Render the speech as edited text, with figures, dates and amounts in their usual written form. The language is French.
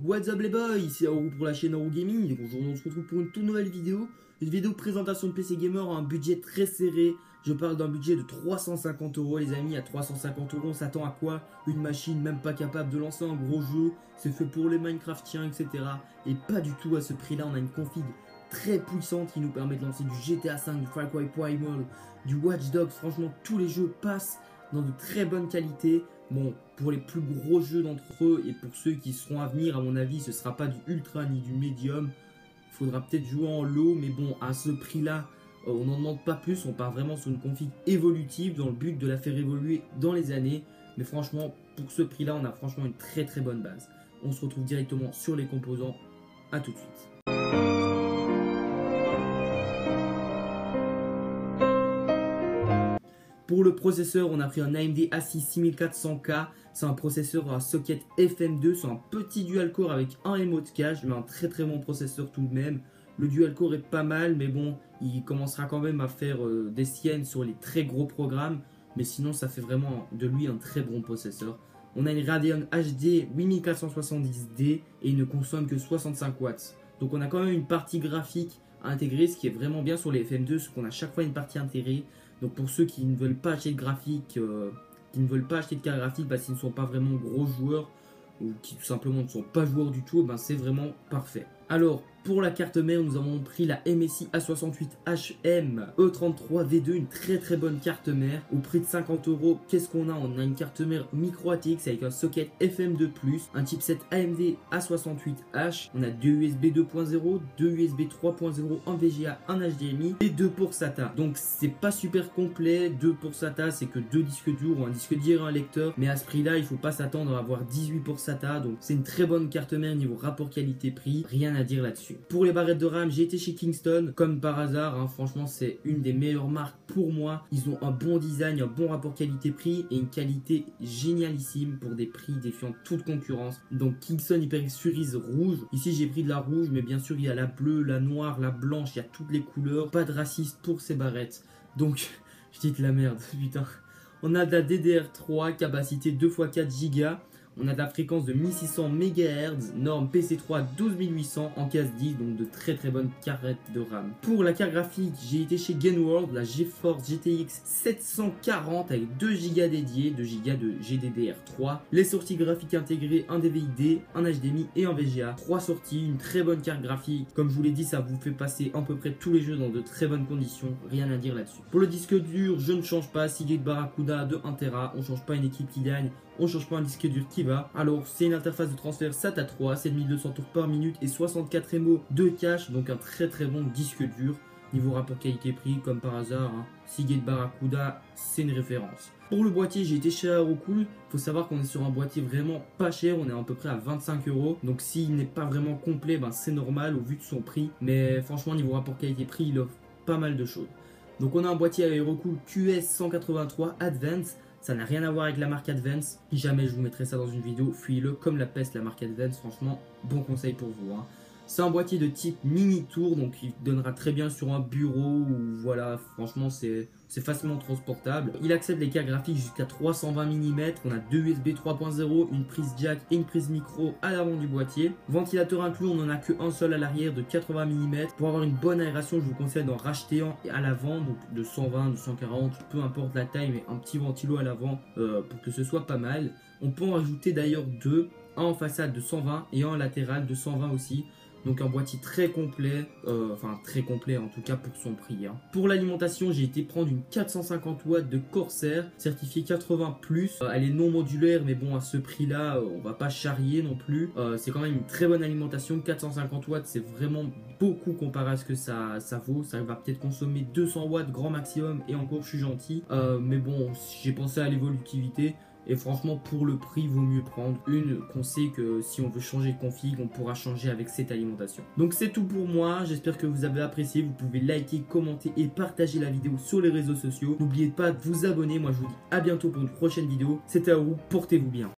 What's up les boys, c'est Haru pour la chaîne Haru Gaming. Et aujourd'hui on se retrouve pour une toute nouvelle vidéo. Une vidéo de présentation de PC Gamer à un budget très serré. Je parle d'un budget de 350 € les amis. À 350 € on s'attend à quoi? Une machine même pas capable de lancer un gros jeu. C'est fait pour les Minecraftiens etc. Et pas du tout à ce prix là. On a une config très puissante qui nous permet de lancer du GTA 5, du Far Cry Primal, du Watch Dogs. Franchement tous les jeux passent dans de très bonnes qualités. Bon, pour les plus gros jeux d'entre eux et pour ceux qui seront à venir, à mon avis, ce sera pas du ultra ni du médium. Il faudra peut-être jouer en low, mais bon, à ce prix-là, on n'en demande pas plus. On part vraiment sur une config évolutive dans le but de la faire évoluer dans les années. Mais franchement, pour ce prix-là, on a franchement une très très bonne base. On se retrouve directement sur les composants. À tout de suite. Pour le processeur, on a pris un AMD A6 6400K. C'est un processeur à socket FM2. C'est un petit dual-core avec un emote cache, mais un très très bon processeur tout de même. Le dual-core est pas mal, mais bon, il commencera quand même à faire des siennes sur les très gros programmes. Mais sinon, ça fait vraiment de lui un très bon processeur. On a une Radeon HD 8470D et il ne consomme que 65 watts. Donc on a quand même une partie graphique à intégrer, ce qui est vraiment bien sur les FM2, c'est qu'on a chaque fois une partie intégrée. Donc pour ceux qui ne veulent pas acheter de graphique, qui ne veulent pas acheter de carte graphique, s'ils ne sont pas vraiment gros joueurs ou qui tout simplement ne sont pas joueurs du tout, c'est vraiment parfait. Alors pour la carte mère, nous avons pris la MSI A68HM E33V2, une très très bonne carte mère au prix de 50 €. Qu'est-ce qu'on a? On a une carte mère micro ATX avec un socket FM2+, un chipset AMD A68H, on a deux USB 2.0, deux USB 3.0, un VGA, un HDMI et deux pour SATA. Donc c'est pas super complet, deux pour SATA, c'est que deux disques durs ou un disque dur et un lecteur, mais à ce prix là il faut pas s'attendre à avoir 18 pour SATA, donc c'est une très bonne carte mère niveau rapport qualité-prix, rien à dire là-dessus. Pour les barrettes de RAM, j'ai été chez Kingston, comme par hasard, franchement c'est une des meilleures marques pour moi. Ils ont un bon design, un bon rapport qualité-prix et une qualité génialissime pour des prix défiant toute concurrence. Donc Kingston HyperX Cerise rouge, ici j'ai pris de la rouge, mais bien sûr il y a la bleue, la noire, la blanche, il y a toutes les couleurs, pas de raciste pour ces barrettes. Donc je dis de la merde, putain. On a de la DDR3, capacité 2x4 Go. On a de la fréquence de 1600 MHz, norme PC3 12800 en case 10, donc de très très bonnes carrettes de RAM. Pour la carte graphique, j'ai été chez Gainworld, la GeForce GTX 740 avec 2 Go dédiés, 2 Go de GDDR3, les sorties graphiques intégrées, un DVI-D, un HDMI et un VGA. 3 sorties, une très bonne carte graphique. Comme je vous l'ai dit, ça vous fait passer à peu près tous les jeux dans de très bonnes conditions, rien à dire là-dessus. Pour le disque dur, je ne change pas, Seagate Barracuda de 1 Tera, on ne change pas une équipe qui gagne, on ne change pas un disque dur qui va. Alors c'est une interface de transfert SATA 3, 7200 tours par minute et 64 MO de cache, donc un très très bon disque dur. Niveau rapport qualité-prix, comme par hasard, Seagate Barracuda, c'est une référence. Pour le boîtier, j'ai été chez Aerocool. Il faut savoir qu'on est sur un boîtier vraiment pas cher, on est à peu près à 25 €. Donc s'il n'est pas vraiment complet, c'est normal au vu de son prix. Mais franchement, niveau rapport qualité-prix, il offre pas mal de choses. Donc on a un boîtier Aerocool QS183 Advance. Ça n'a rien à voir avec la marque Advance. Si jamais je vous mettrai ça dans une vidéo, fuyez-le comme la peste la marque Advance. Franchement, bon conseil pour vous. C'est un boîtier de type mini tour, donc il donnera très bien sur un bureau ou voilà, franchement c'est facilement transportable. Il accepte les cartes graphiques jusqu'à 320 mm, on a deux USB 3.0, une prise jack et une prise micro à l'avant du boîtier. Ventilateur inclus, on n'en a qu'un seul à l'arrière de 80 mm. Pour avoir une bonne aération, je vous conseille d'en racheter un à l'avant, donc de 120, de 140, peu importe la taille, mais un petit ventilo à l'avant pour que ce soit pas mal. On peut en rajouter d'ailleurs deux, un en façade de 120 et un en latéral de 120 aussi. Donc un boîtier très complet, enfin très complet en tout cas pour son prix. Pour l'alimentation, j'ai été prendre une 450 watts de Corsair, certifiée 80+. Elle est non modulaire, mais bon à ce prix là, on va pas charrier non plus. C'est quand même une très bonne alimentation, 450 watts c'est vraiment beaucoup comparé à ce que ça vaut. Ça va peut-être consommer 200 watts grand maximum et encore je suis gentil. Mais bon, j'ai pensé à l'évolutivité. Et franchement, pour le prix, il vaut mieux prendre une qu'on sait que si on veut changer de config, on pourra changer avec cette alimentation. Donc c'est tout pour moi. J'espère que vous avez apprécié. Vous pouvez liker, commenter et partager la vidéo sur les réseaux sociaux. N'oubliez pas de vous abonner. Moi, je vous dis à bientôt pour une prochaine vidéo. C'était Haru. Portez-vous bien.